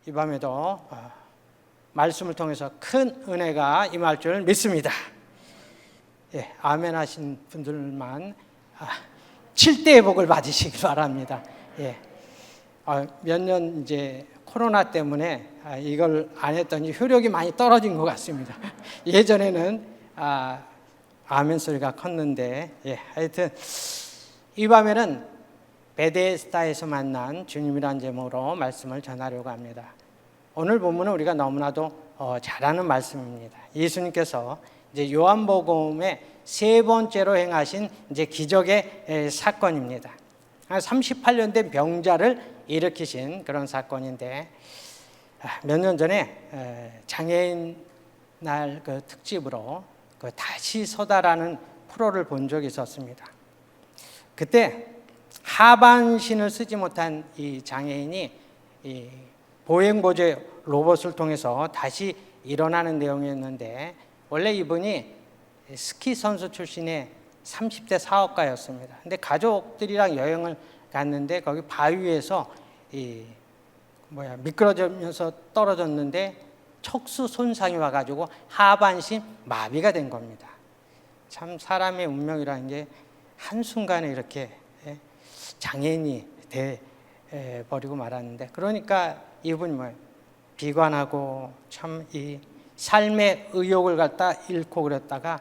이 밤에도 말씀을 통해서 큰 은혜가 임할 줄 믿습니다. 예, 아멘 하신 분들만 7대의 복을 받으시기 바랍니다. 예, 몇 년 이제 코로나 때문에 이걸 안 했더니 효력이 많이 떨어진 것 같습니다. 예전에는 아멘 소리가 컸는데, 예, 하여튼 이 밤에는 베데스다에서 만난 주님이란 제목으로 말씀을 전하려고 합니다. 오늘 본문은 우리가 너무나도 잘 아는 말씀입니다. 예수님께서 이제 요한복음의 세 번째로 행하신 이제 기적의 사건입니다. 38년 된 병자를 일으키신 그런 사건인데, 몇 년 전에 장애인 날 그 특집으로 그 다시 서다라는 프로를 본 적이 있었습니다. 그때 하반신을 쓰지 못한 이 장애인이 이 보행보조 로봇을 통해서 다시 일어나는 내용이었는데, 원래 이분이 스키 선수 출신의 30대 사업가였습니다. 근데 가족들이랑 여행을 갔는데 거기 바위에서 미끄러지면서 떨어졌는데 척수 손상이 와가지고 하반신 마비가 된 겁니다. 참 사람의 운명이라는 게 한순간에 이렇게 장애인이 돼 버리고 말았는데, 그러니까 이분이 비관하고 참 이 삶의 의욕을 갖다 잃고 그랬다가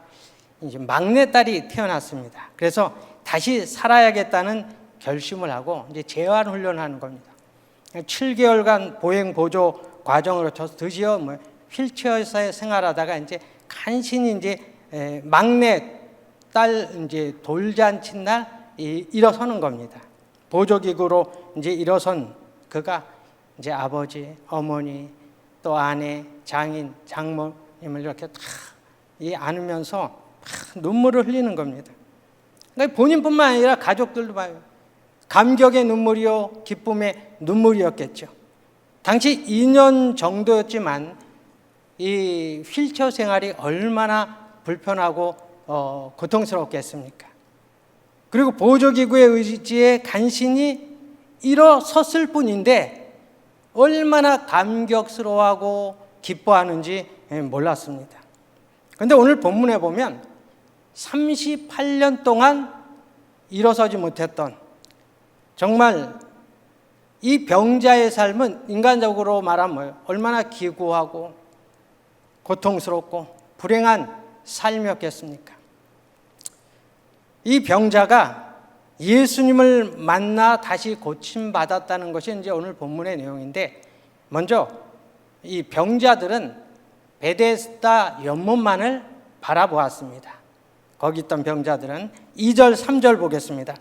이제 막내딸이 태어났습니다. 그래서 다시 살아야겠다는 결심을 하고 이제 재활 훈련하는 겁니다. 7개월간 보행 보조 과정을 거쳐서 드디어 휠체어에서 생활하다가 이제 간신히 이제 막내딸 이제 돌잔치 날 일어서는 겁니다. 보조기구로 이제 일어선 그가 이제 아버지, 어머니, 또 아내, 장인, 장모님을 이렇게 다 안으면서 눈물을 흘리는 겁니다. 그러니까 본인뿐만 아니라 가족들도 봐요. 감격의 눈물이요, 기쁨의 눈물이었겠죠. 당시 2년 정도였지만 이 휠체어 생활이 얼마나 불편하고 고통스럽겠습니까? 그리고 보조기구의 의지에 간신히 일어섰을 뿐인데 얼마나 감격스러워하고 기뻐하는지 몰랐습니다. 그런데 오늘 본문에 보면 38년 동안 일어서지 못했던, 정말 이 병자의 삶은 인간적으로 말하면 얼마나 기구하고 고통스럽고 불행한 삶이었겠습니까? 이 병자가 예수님을 만나 다시 고침받았다는 것이 이제 오늘 본문의 내용인데, 먼저 이 병자들은 베데스다 연못만을 바라보았습니다. 거기 있던 병자들은 2절 3절 보겠습니다.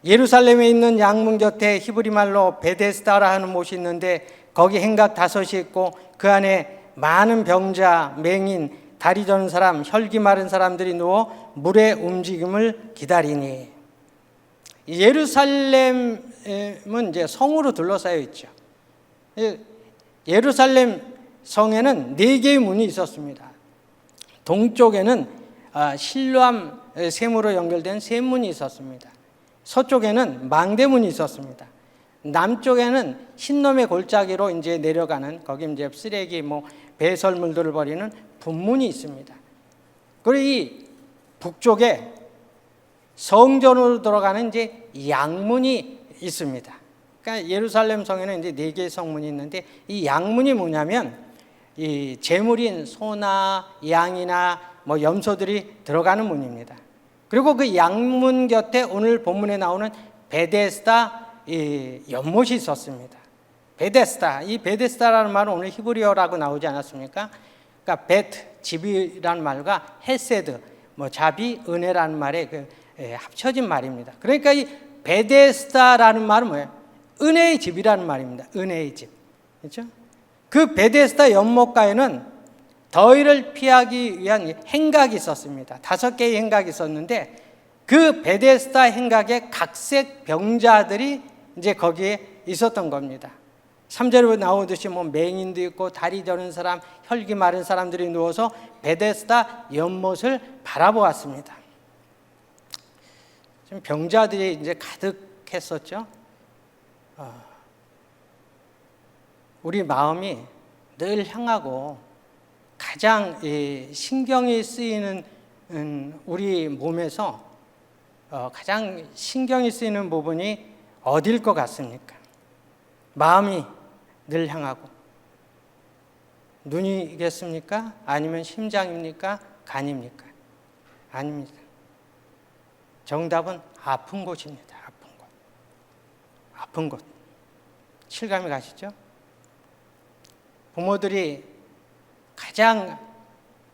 예루살렘에 있는 양문 곁에 히브리 말로 베데스다라 하는 못이 있는데 거기 행각 5이 있고 그 안에 많은 병자, 맹인, 다리 저는 사람, 혈기 마른 사람들이 누워 물의 움직임을 기다리니. 예루살렘은 이제 성으로 둘러싸여 있죠. 예루살렘 성에는 4개의 문이 있었습니다. 동쪽에는 실로암 샘으로 연결된 샘문이 있었습니다. 서쪽에는 망대문이 있었습니다. 남쪽에는 흰놈의 골짜기로 이제 내려가는, 거기 이제 쓰레기 배설물들을 버리는 분문이 있습니다. 그리고 이 북쪽에 성전으로 들어가는 이제 양문이 있습니다. 그러니까 예루살렘 성에는 이제 4개의 성문이 있는데, 이 양문이 뭐냐면 이 제물인 소나 양이나 염소들이 들어가는 문입니다. 그리고 그 양문 곁에 오늘 본문에 나오는 베데스다 연못이 있었습니다. 베데스다, 이 베데스다라는 말은 오늘 히브리어라고 나오지 않았습니까? 그러니까 베트, 집이라는 말과 헤세드, 자비, 은혜라는 말의 합쳐진 말입니다. 그러니까 이 베데스다라는 말은 뭐예요? 은혜의 집이라는 말입니다. 은혜의 집, 그렇죠? 그 베데스다 연못가에는 더위를 피하기 위한 행각이 있었습니다. 5개의 행각이 있었는데 그 베데스다 행각에 각색 병자들이 이제 거기에 있었던 겁니다. 3절에 나오듯이 맹인도 있고 다리 저는 사람, 혈기 마른 사람들이 누워서 베데스다 연못을 바라보았습니다. 지금 병자들이 이제 가득했었죠. 우리 마음이 늘 향하고 가장 신경이 쓰이는 우리 몸에서 가장 신경이 쓰이는 부분이 어딜 것 같습니까? 마음이 늘 향하고 눈이겠습니까? 아니면 심장입니까? 간입니까? 아닙니다. 정답은 아픈 곳입니다. 아픈 곳. 아픈 곳. 실감이 가시죠? 부모들이 가장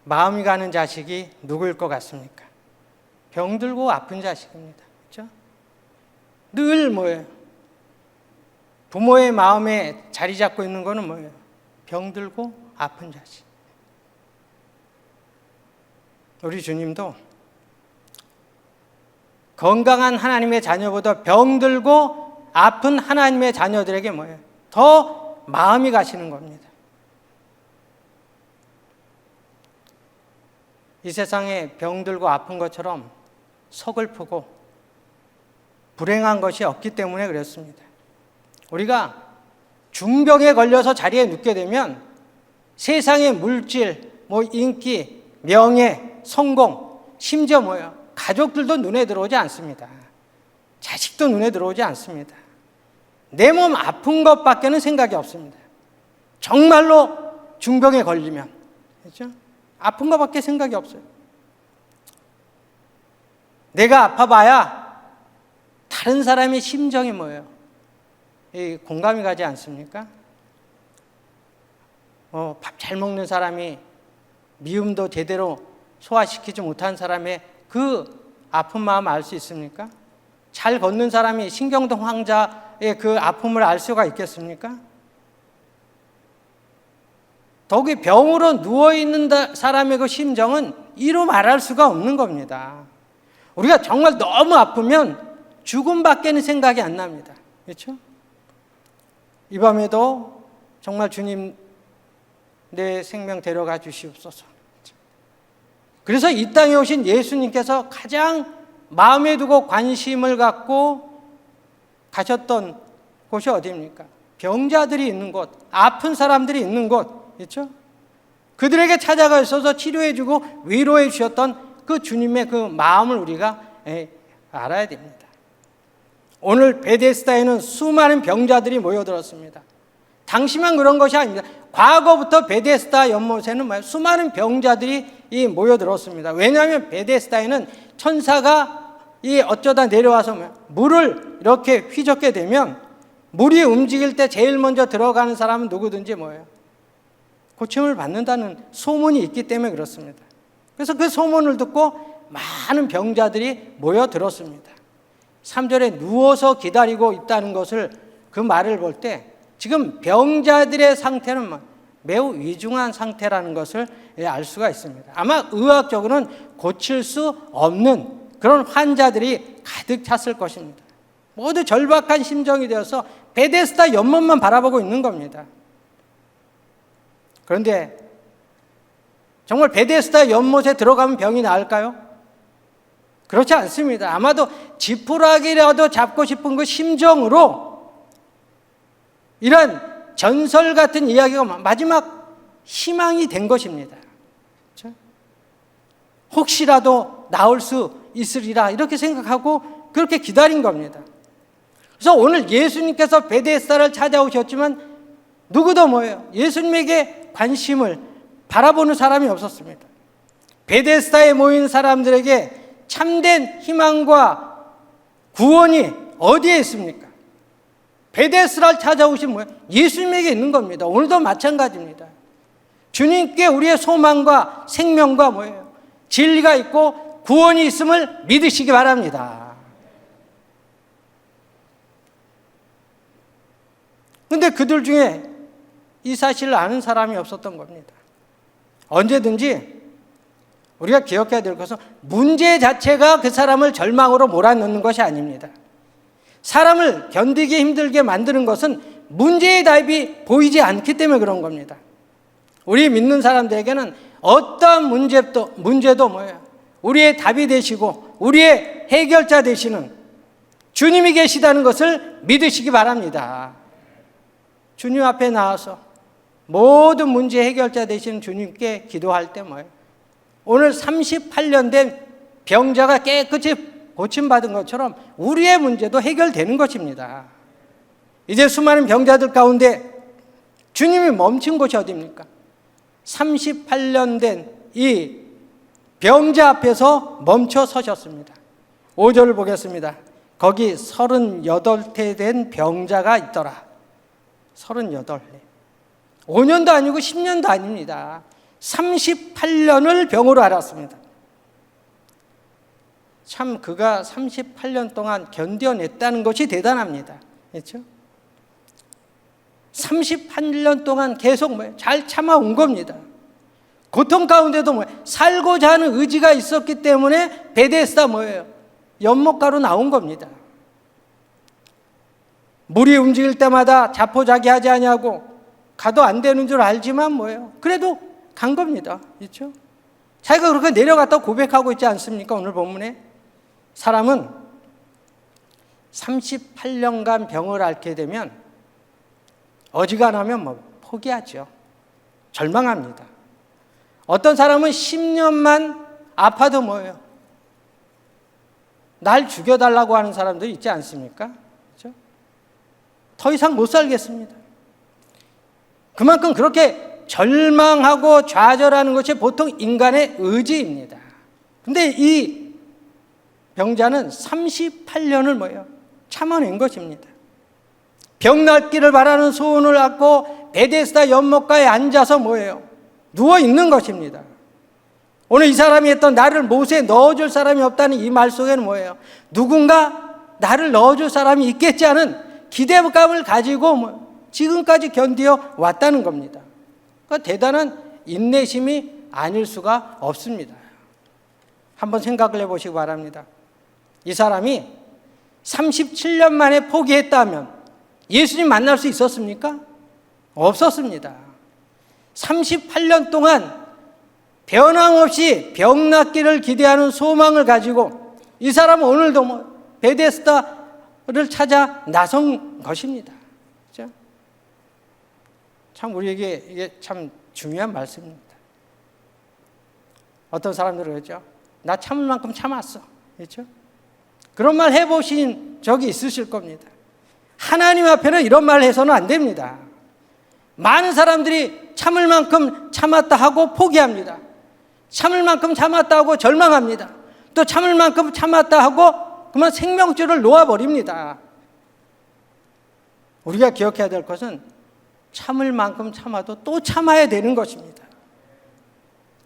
마음이 가는 자식이 누구일 것 같습니까? 병들고 아픈 자식입니다. 그렇죠? 늘 뭐예요? 부모의 마음에 자리 잡고 있는 거는 뭐예요? 병들고 아픈 자식. 우리 주님도 건강한 하나님의 자녀보다 병들고 아픈 하나님의 자녀들에게 뭐예요? 더 마음이 가시는 겁니다. 이 세상에 병들고 아픈 것처럼 서글프고 불행한 것이 없기 때문에 그렇습니다. 우리가 중병에 걸려서 자리에 눕게 되면 세상의 물질, 인기, 명예, 성공, 심지어 뭐예요? 가족들도 눈에 들어오지 않습니다. 자식도 눈에 들어오지 않습니다. 내 몸 아픈 것밖에는 생각이 없습니다. 정말로 중병에 걸리면, 그렇죠? 아픈 것밖에 생각이 없어요. 내가 아파봐야 다른 사람의 심정이 뭐예요? 공감이 가지 않습니까? 밥 잘 먹는 사람이 미움도 제대로 소화시키지 못한 사람의 그 아픈 마음 알 수 있습니까? 잘 걷는 사람이 신경통 환자의 그 아픔을 알 수가 있겠습니까? 더욱이 병으로 누워있는 사람의 그 심정은 이루 말할 수가 없는 겁니다. 우리가 정말 너무 아프면 죽음밖에는 생각이 안 납니다. 그렇죠? 이 밤에도 정말 주님 내 생명 데려가 주시옵소서. 그래서 이 땅에 오신 예수님께서 가장 마음에 두고 관심을 갖고 가셨던 곳이 어디입니까? 병자들이 있는 곳, 아픈 사람들이 있는 곳, 그렇죠? 그들에게 찾아가 있어서 치료해주고 위로해 주셨던 그 주님의 그 마음을 우리가 알아야 됩니다. 오늘 베데스다에는 수많은 병자들이 모여들었습니다. 당시만 그런 것이 아닙니다. 과거부터 베데스다 연못에는 수많은 병자들이 모여들었습니다. 왜냐하면 베데스다에는 천사가 어쩌다 내려와서 물을 이렇게 휘젓게 되면 물이 움직일 때 제일 먼저 들어가는 사람은 누구든지 뭐예요? 고침을 받는다는 소문이 있기 때문에 그렇습니다. 그래서 그 소문을 듣고 많은 병자들이 모여들었습니다. 3절에 누워서 기다리고 있다는 것을 그 말을 볼 때 지금 병자들의 상태는 매우 위중한 상태라는 것을 알 수가 있습니다. 아마 의학적으로는 고칠 수 없는 그런 환자들이 가득 찼을 것입니다. 모두 절박한 심정이 되어서 베데스다 연못만 바라보고 있는 겁니다. 그런데 정말 베데스다 연못에 들어가면 병이 나을까요? 그렇지 않습니다. 아마도 지푸라기라도 잡고 싶은 그 심정으로 이런 전설 같은 이야기가 마지막 희망이 된 것입니다. 그렇죠? 혹시라도 나올 수 있으리라 이렇게 생각하고 그렇게 기다린 겁니다. 그래서 오늘 예수님께서 베데스다를 찾아오셨지만 누구도 뭐예요? 예수님에게 관심을 바라보는 사람이 없었습니다. 베데스다에 모인 사람들에게 참된 희망과 구원이 어디에 있습니까? 베데스다를 찾아오신 뭐예요? 예수님에게 있는 겁니다. 오늘도 마찬가지입니다. 주님께 우리의 소망과 생명과 뭐예요? 진리가 있고 구원이 있음을 믿으시기 바랍니다. 그런데 그들 중에 이 사실을 아는 사람이 없었던 겁니다. 언제든지 우리가 기억해야 될 것은 문제 자체가 그 사람을 절망으로 몰아넣는 것이 아닙니다. 사람을 견디기 힘들게 만드는 것은 문제의 답이 보이지 않기 때문에 그런 겁니다. 우리 믿는 사람들에게는 어떤 문제도 뭐예요? 우리의 답이 되시고 우리의 해결자 되시는 주님이 계시다는 것을 믿으시기 바랍니다. 주님 앞에 나와서 모든 문제 해결자 되신 주님께 기도할 때 뭐예요? 오늘 38년 된 병자가 깨끗이 고침받은 것처럼 우리의 문제도 해결되는 것입니다. 이제 수많은 병자들 가운데 주님이 멈춘 곳이 어디입니까? 38년 된 이 병자 앞에서 멈춰 서셨습니다. 5절을 보겠습니다. 거기 38태 된 병자가 있더라. 38회. 5년도 아니고 10년도 아닙니다. 38년을 병으로 앓았습니다. 참 그가 38년 동안 견뎌냈다는 것이 대단합니다. 그렇죠? 38년 동안 계속 잘 참아온 겁니다. 고통 가운데도 살고자 하는 의지가 있었기 때문에 베데스다 연못가로 나온 겁니다. 물이 움직일 때마다 자포자기하지 아니하고 가도 안 되는 줄 알지만 그래도 간 겁니다. 그렇죠? 자기가 그렇게 내려갔다 고백하고 있지 않습니까? 오늘 본문에 사람은 38년간 병을 앓게 되면 어지간하면 포기하죠. 절망합니다. 어떤 사람은 10년만 아파도 날 죽여달라고 하는 사람도 있지 않습니까? 그렇죠? 더 이상 못 살겠습니다. 그만큼 그렇게 절망하고 좌절하는 것이 보통 인간의 의지입니다. 근데 이 병자는 38년을 참아낸 것입니다. 병 낫기를 바라는 소원을 갖고 베데스다 연못가에 앉아서 누워 있는 것입니다. 오늘 이 사람이 했던 나를 못에 넣어줄 사람이 없다는 이 말 속에는 누군가 나를 넣어줄 사람이 있겠지 하는 기대감을 가지고 지금까지 견디어 왔다는 겁니다. 그러니까 대단한 인내심이 아닐 수가 없습니다. 한번 생각을 해보시기 바랍니다. 이 사람이 37년 만에 포기했다면 예수님 만날 수 있었습니까? 없었습니다. 38년 동안 변함없이 병 낫기를 기대하는 소망을 가지고 이 사람은 오늘도 베데스다를 찾아 나선 것입니다. 그렇죠? 참 우리에게 이게 참 중요한 말씀입니다. 어떤 사람들은 그러죠. 나 참을 만큼 참았어. 그렇죠? 그런 말 해보신 적이 있으실 겁니다. 하나님 앞에는 이런 말 해서는 안 됩니다. 많은 사람들이 참을 만큼 참았다 하고 포기합니다. 참을 만큼 참았다 하고 절망합니다. 또 참을 만큼 참았다 하고 그만 생명줄을 놓아버립니다. 우리가 기억해야 될 것은 참을 만큼 참아도 또 참아야 되는 것입니다.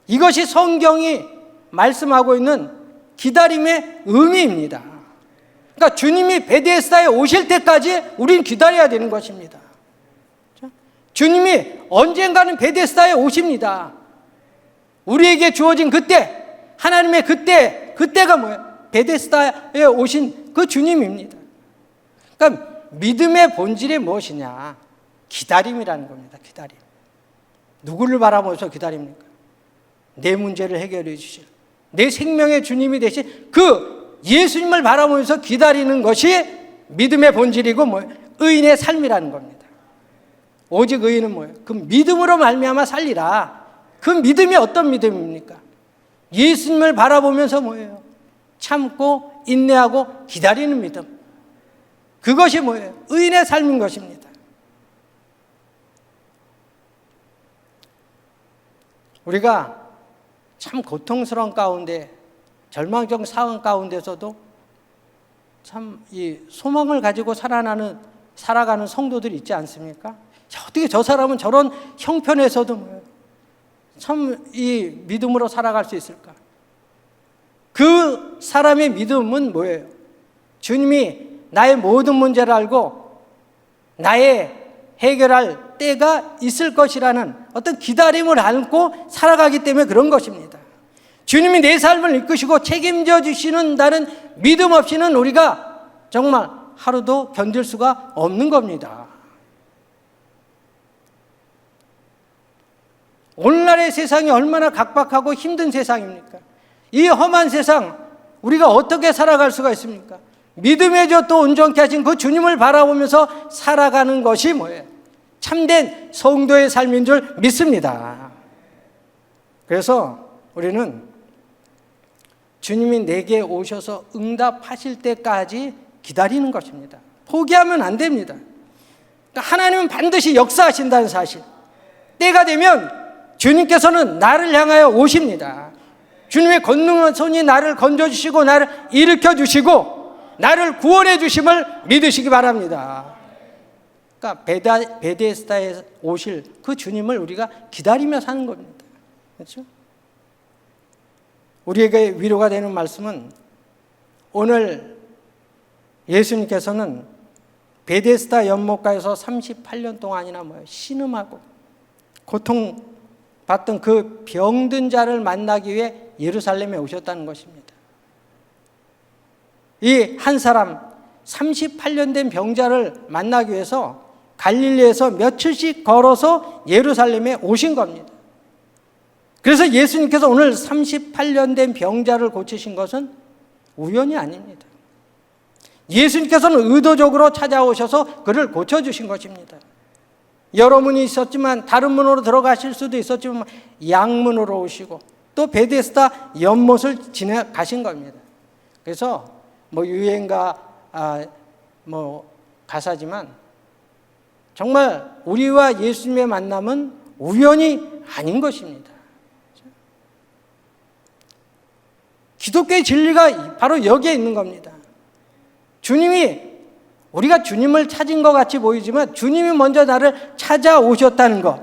이것이 성경이 말씀하고 있는 기다림의 의미입니다. 그러니까 주님이 베데스다에 오실 때까지 우린 기다려야 되는 것입니다. 주님이 언젠가는 베데스다에 오십니다. 우리에게 주어진 그때, 하나님의 그때가 베데스다에 오신 그 주님입니다. 그러니까 믿음의 본질이 무엇이냐? 기다림이라는 겁니다. 기다림. 누구를 바라보면서 기다립니까? 내 문제를 해결해 주실, 내 생명의 주님이 되신 그 예수님을 바라보면서 기다리는 것이 믿음의 본질이고 의인의 삶이라는 겁니다. 오직 의인은 그 믿음으로 말미암아 살리라. 그 믿음이 어떤 믿음입니까? 예수님을 바라보면서 참고 인내하고 기다리는 믿음. 그것이 의인의 삶인 것입니다. 우리가 참 고통스러운 가운데, 절망적 상황 가운데서도 참 이 소망을 가지고 살아가는 성도들이 있지 않습니까? 어떻게 저 사람은 저런 형편에서도 참 이 믿음으로 살아갈 수 있을까? 그 사람의 믿음은 뭐예요? 주님이 나의 모든 문제를 알고 나의 해결할 때가 있을 것이라는 어떤 기다림을 안고 살아가기 때문에 그런 것입니다. 주님이 내 삶을 이끄시고 책임져 주시는 다른 믿음 없이는 우리가 정말 하루도 견딜 수가 없는 겁니다. 오늘날의 세상이 얼마나 각박하고 힘든 세상입니까? 이 험한 세상 우리가 어떻게 살아갈 수가 있습니까? 믿음의 젖도 온전케 하신 그 주님을 바라보면서 살아가는 것이 뭐예요? 참된 성도의 삶인 줄 믿습니다. 그래서 우리는 주님이 내게 오셔서 응답하실 때까지 기다리는 것입니다. 포기하면 안 됩니다. 그러니까 하나님은 반드시 역사하신다는 사실. 때가 되면 주님께서는 나를 향하여 오십니다. 주님의 권능의 손이 나를 건져주시고 나를 일으켜주시고 나를 구원해 주심을 믿으시기 바랍니다. 그러니까 베데스다에 오실 그 주님을 우리가 기다리며 사는 겁니다. 그렇죠? 우리에게 위로가 되는 말씀은 오늘 예수님께서는 베데스다 연못가에서 38년 동안이나 신음하고 고통받던 그 병든 자를 만나기 위해 예루살렘에 오셨다는 것입니다. 이 한 사람 38년 된 병자를 만나기 위해서 갈릴리에서 며칠씩 걸어서 예루살렘에 오신 겁니다. 그래서 예수님께서 오늘 38년 된 병자를 고치신 것은 우연이 아닙니다. 예수님께서는 의도적으로 찾아오셔서 그를 고쳐주신 것입니다. 여러 문이 있었지만 다른 문으로 들어가실 수도 있었지만 양문으로 오시고 또 베데스다 연못을 지나가신 겁니다. 그래서 유행가 가사지만 정말 우리와 예수님의 만남은 우연이 아닌 것입니다. 기독교의 진리가 바로 여기에 있는 겁니다. 우리가 주님을 찾은 것 같이 보이지만 주님이 먼저 나를 찾아오셨다는 것,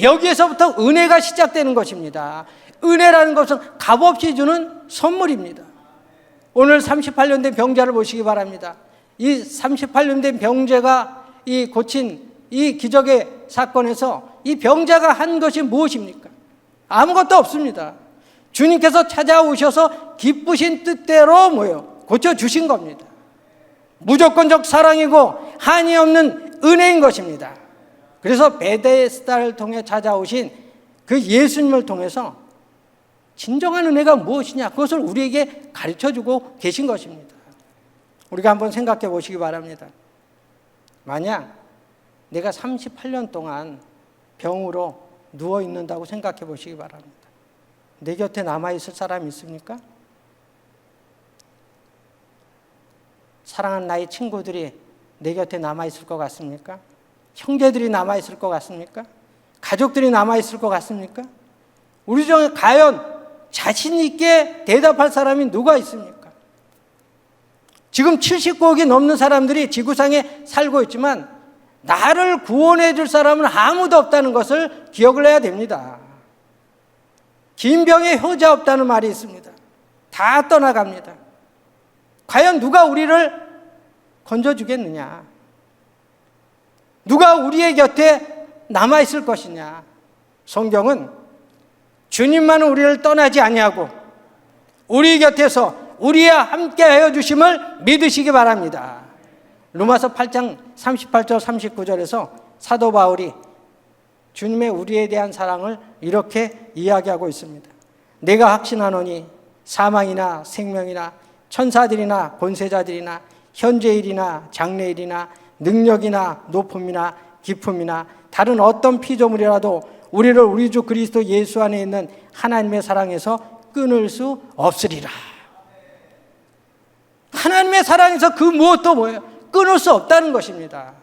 여기에서부터 은혜가 시작되는 것입니다. 은혜라는 것은 값없이 주는 선물입니다. 오늘 38년 된 병자를 보시기 바랍니다. 이 38년 된 병자가 이 고친 이 기적의 사건에서 이 병자가 한 것이 무엇입니까? 아무것도 없습니다. 주님께서 찾아오셔서 기쁘신 뜻대로 고쳐주신 겁니다. 무조건적 사랑이고 한이 없는 은혜인 것입니다. 그래서 베데스다를 통해 찾아오신 그 예수님을 통해서 진정한 은혜가 무엇이냐, 그것을 우리에게 가르쳐주고 계신 것입니다. 우리가 한번 생각해 보시기 바랍니다. 만약 내가 38년 동안 병으로 누워 있는다고 생각해 보시기 바랍니다. 내 곁에 남아있을 사람이 있습니까? 사랑하는 나의 친구들이 내 곁에 남아있을 것 같습니까? 형제들이 남아있을 것 같습니까? 가족들이 남아있을 것 같습니까? 우리 중에 과연 자신 있게 대답할 사람이 누가 있습니까? 지금 70억이 넘는 사람들이 지구상에 살고 있지만 나를 구원해 줄 사람은 아무도 없다는 것을 기억을 해야 됩니다. 긴 병에 효자 없다는 말이 있습니다. 다 떠나갑니다. 과연 누가 우리를 건져주겠느냐? 누가 우리의 곁에 남아있을 것이냐? 성경은 주님만은 우리를 떠나지 아니하고 우리 곁에서 우리와 함께하여 주심을 믿으시기 바랍니다. 로마서 8장 38절 39절에서 사도 바울이 주님의 우리에 대한 사랑을 이렇게 이야기하고 있습니다. 내가 확신하노니 사망이나 생명이나 천사들이나 권세자들이나 현재일이나 장래일이나 능력이나 높음이나 깊음이나 다른 어떤 피조물이라도 우리를 우리 주 그리스도 예수 안에 있는 하나님의 사랑에서 끊을 수 없으리라. 하나님의 사랑에서 그 무엇도 끊을 수 없다는 것입니다.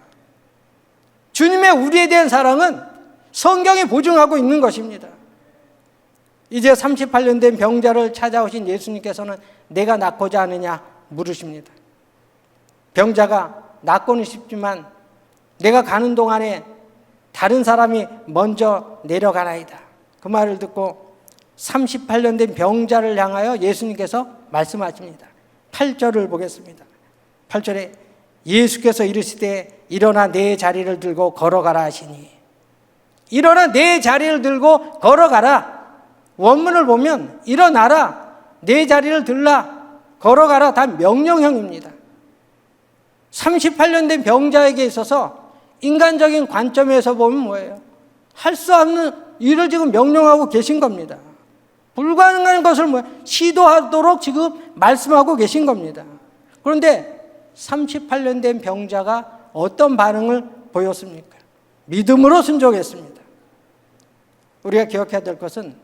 주님의 우리에 대한 사랑은 성경이 보증하고 있는 것입니다. 이제 38년 된 병자를 찾아오신 예수님께서는 내가 낫고자 하느냐 물으십니다. 병자가 낫고는 싶지만 내가 가는 동안에 다른 사람이 먼저 내려가나이다. 그 말을 듣고 38년 된 병자를 향하여 예수님께서 말씀하십니다. 8절을 보겠습니다. 8절에 예수께서 이르시되 일어나 내 자리를 들고 걸어가라 하시니, 일어나 내 자리를 들고 걸어가라. 원문을 보면 일어나라, 내 자리를 들라, 걸어가라, 다 명령형입니다. 38년 된 병자에게 있어서 인간적인 관점에서 보면 뭐예요? 할 수 없는 일을 지금 명령하고 계신 겁니다. 불가능한 것을 시도하도록 지금 말씀하고 계신 겁니다. 그런데 38년 된 병자가 어떤 반응을 보였습니까? 믿음으로 순종했습니다. 우리가 기억해야 될 것은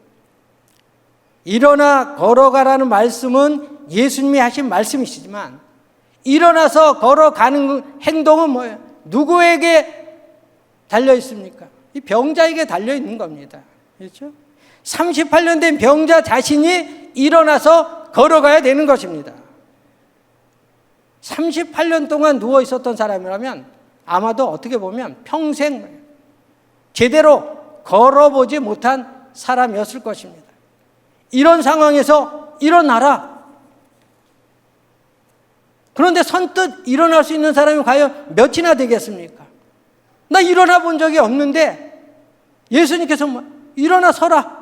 일어나 걸어가라는 말씀은 예수님이 하신 말씀이시지만 일어나서 걸어가는 행동은 뭐예요? 누구에게 달려 있습니까? 이 병자에게 달려 있는 겁니다. 그렇죠? 38년 된 병자 자신이 일어나서 걸어가야 되는 것입니다. 38년 동안 누워 있었던 사람이라면 아마도 어떻게 보면 평생 제대로 걸어보지 못한 사람이었을 것입니다. 이런 상황에서 일어나라. 그런데 선뜻 일어날 수 있는 사람이 과연 몇이나 되겠습니까? 나 일어나 본 적이 없는데 예수님께서 일어나 서라.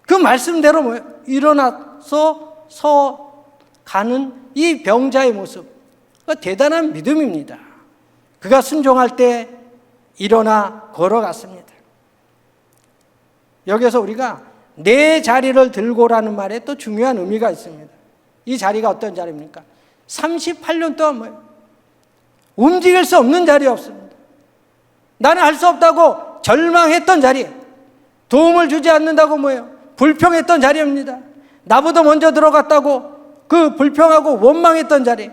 그 말씀대로 일어나서 가는 이 병자의 모습, 대단한 믿음입니다. 그가 순종할 때 일어나 걸어갔습니다. 여기서 우리가 내 자리를 들고라는 말에 또 중요한 의미가 있습니다. 이 자리가 어떤 자리입니까? 38년 동안 움직일 수 없는 자리였습니다. 나는 할 수 없다고 절망했던 자리, 도움을 주지 않는다고 불평했던 자리입니다. 나보다 먼저 들어갔다고 그 불평하고 원망했던 자리,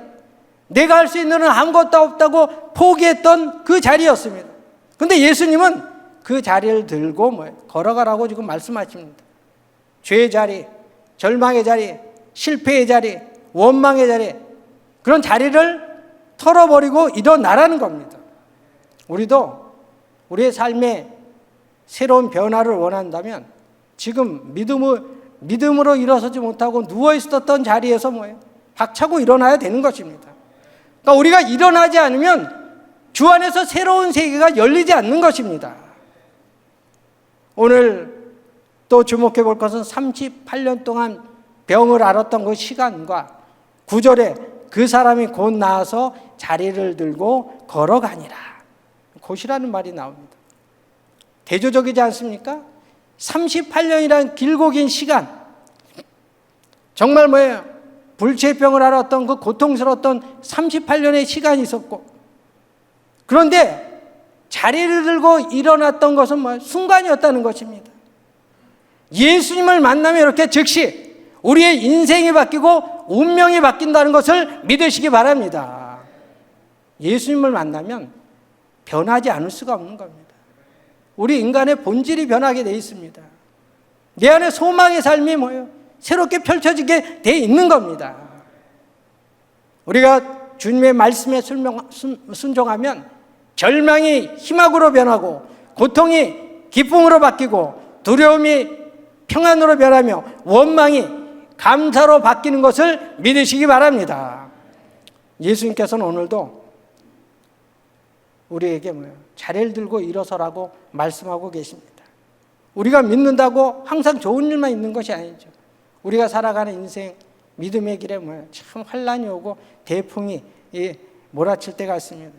내가 할 수 있는 건 아무것도 없다고 포기했던 그 자리였습니다. 그런데 예수님은 그 자리를 들고 걸어가라고 지금 말씀하십니다. 죄의 자리, 절망의 자리, 실패의 자리, 원망의 자리, 그런 자리를 털어버리고 일어나라는 겁니다. 우리도 우리의 삶에 새로운 변화를 원한다면 지금 믿음으로 일어서지 못하고 누워 있었던 자리에서 박차고 일어나야 되는 것입니다. 그러니까 우리가 일어나지 않으면 주 안에서 새로운 세계가 열리지 않는 것입니다. 오늘 또 주목해 볼 것은 38년 동안 병을 앓았던 그 시간과 9절에 그 사람이 곧 나아서 자리를 들고 걸어가니라. 곧이라는 말이 나옵니다. 대조적이지 않습니까? 38년이라는 길고 긴 시간, 정말 불치병을 앓았던 그 고통스러웠던 38년의 시간이 있었고, 그런데 자리를 들고 일어났던 것은 순간이었다는 것입니다. 예수님을 만나면 이렇게 즉시 우리의 인생이 바뀌고 운명이 바뀐다는 것을 믿으시기 바랍니다. 예수님을 만나면 변하지 않을 수가 없는 겁니다. 우리 인간의 본질이 변하게 돼 있습니다. 내 안에 소망의 삶이 새롭게 펼쳐지게 돼 있는 겁니다. 우리가 주님의 말씀에 순종하면 절망이 희망으로 변하고, 고통이 기쁨으로 바뀌고, 두려움이 평안으로 변하며, 원망이 감사로 바뀌는 것을 믿으시기 바랍니다. 예수님께서는 오늘도 우리에게 자리를 들고 일어서라고 말씀하고 계십니다. 우리가 믿는다고 항상 좋은 일만 있는 것이 아니죠. 우리가 살아가는 인생, 믿음의 길에 참 환란이 오고 대풍이 몰아칠 때가 있습니다.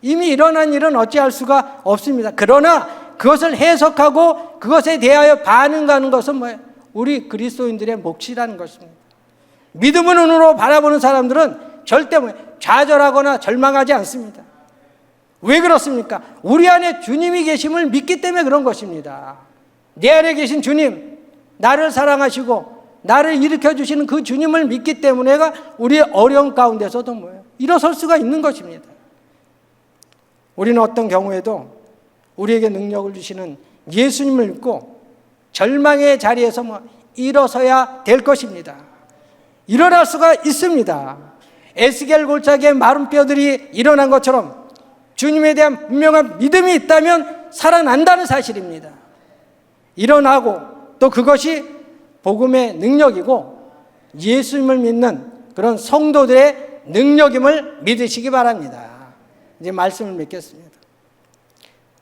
이미 일어난 일은 어찌할 수가 없습니다. 그러나 그것을 해석하고 그것에 대하여 반응하는 것은 우리 그리스도인들의 몫이라는 것입니다. 믿음의 눈으로 바라보는 사람들은 절대 좌절하거나 절망하지 않습니다. 왜 그렇습니까? 우리 안에 주님이 계심을 믿기 때문에 그런 것입니다. 내 안에 계신 주님, 나를 사랑하시고 나를 일으켜 주시는 그 주님을 믿기 때문에 우리의 어려움 가운데서도 일어설 수가 있는 것입니다. 우리는 어떤 경우에도 우리에게 능력을 주시는 예수님을 믿고 절망의 자리에서 일어서야 될 것입니다. 일어날 수가 있습니다. 에스겔 골짜기의 마른 뼈들이 일어난 것처럼 주님에 대한 분명한 믿음이 있다면 살아난다는 사실입니다. 일어나고 또 그것이 복음의 능력이고 예수님을 믿는 그런 성도들의 능력임을 믿으시기 바랍니다. 이제 말씀을 맺겠습니다.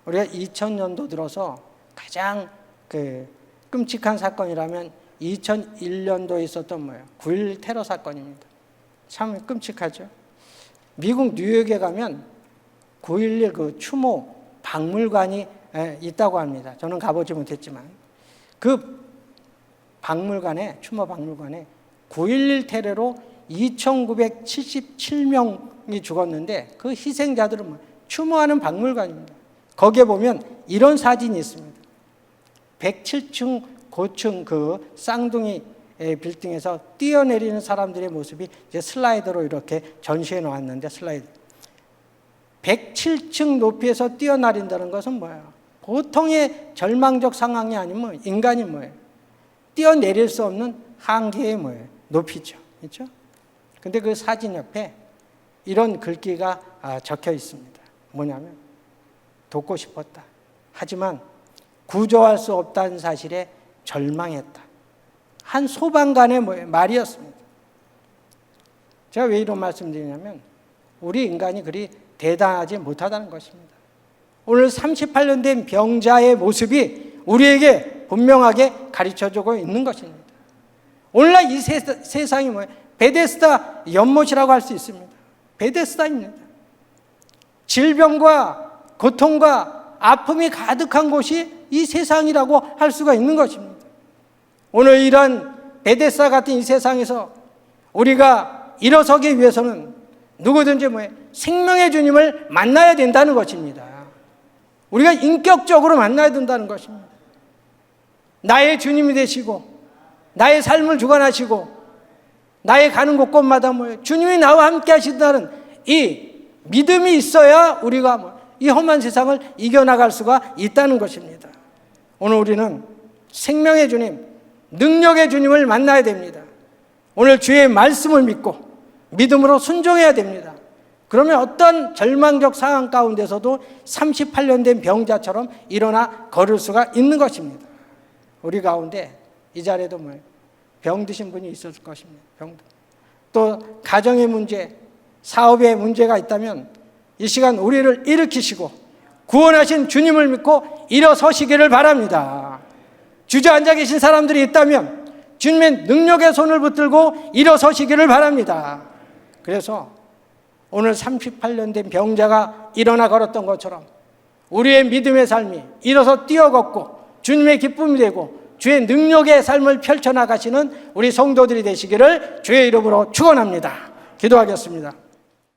우리가 2000년도 들어서 가장 끔찍한 사건이라면 2001년도에 있었던 9.11 테러 사건입니다. 참 끔찍하죠. 미국 뉴욕에 가면 9.11 그 추모 박물관이 있다고 합니다. 저는 가보지 못했지만 그 박물관에, 추모 박물관에 9.11 테러로 2,977명이 죽었는데 그 희생자들은 추모하는 박물관입니다. 거기에 보면 이런 사진이 있습니다. 107층 고층 그 쌍둥이 빌딩에서 뛰어내리는 사람들의 모습이 이제 슬라이드로 이렇게 전시해 놓았는데, 슬라이드 107층 높이에서 뛰어내린다는 것은 뭐예요? 보통의 절망적 상황이 아니면 인간이 뭐예요? 뛰어내릴 수 없는 한계의 뭐예요? 높이죠. 그렇죠? 근데 그 사진 옆에 이런 글귀가 적혀 있습니다. 뭐냐면 돕고 싶었다. 하지만 구조할 수 없다는 사실에 절망했다. 한 소방관의 말이었습니다. 제가 왜 이런 말씀 드리냐면 우리 인간이 그리 대단하지 못하다는 것입니다. 오늘 38년 된 병자의 모습이 우리에게 분명하게 가르쳐주고 있는 것입니다. 오늘날 이 세상이 뭐예요? 베데스다 연못이라고 할 수 있습니다. 베데스다입니다. 질병과 고통과 아픔이 가득한 곳이 이 세상이라고 할 수가 있는 것입니다. 오늘 이런 베데스다 같은 이 세상에서 우리가 일어서기 위해서는 누구든지 뭐예요? 생명의 주님을 만나야 된다는 것입니다. 우리가 인격적으로 만나야 된다는 것입니다. 나의 주님이 되시고 나의 삶을 주관하시고 나의 가는 곳곳마다 뭐예요? 주님이 나와 함께 하신다는 이 믿음이 있어야 우리가 이 험한 세상을 이겨나갈 수가 있다는 것입니다. 오늘 우리는 생명의 주님, 능력의 주님을 만나야 됩니다. 오늘 주의 말씀을 믿고 믿음으로 순종해야 됩니다. 그러면 어떤 절망적 상황 가운데서도 38년 된 병자처럼 일어나 걸을 수가 있는 것입니다. 우리 가운데 이 자리에도 뭐예요? 병드신 분이 있었을 것입니다. 또 가정의 문제, 사업의 문제가 있다면 이 시간 우리를 일으키시고 구원하신 주님을 믿고 일어서시기를 바랍니다. 주저앉아 계신 사람들이 있다면 주님의 능력의 손을 붙들고 일어서시기를 바랍니다. 그래서 오늘 38년 된 병자가 일어나 걸었던 것처럼 우리의 믿음의 삶이 일어서 뛰어걷고 주님의 기쁨이 되고 주의 능력의 삶을 펼쳐나가시는 우리 성도들이 되시기를 주의 이름으로 축원합니다. 기도하겠습니다.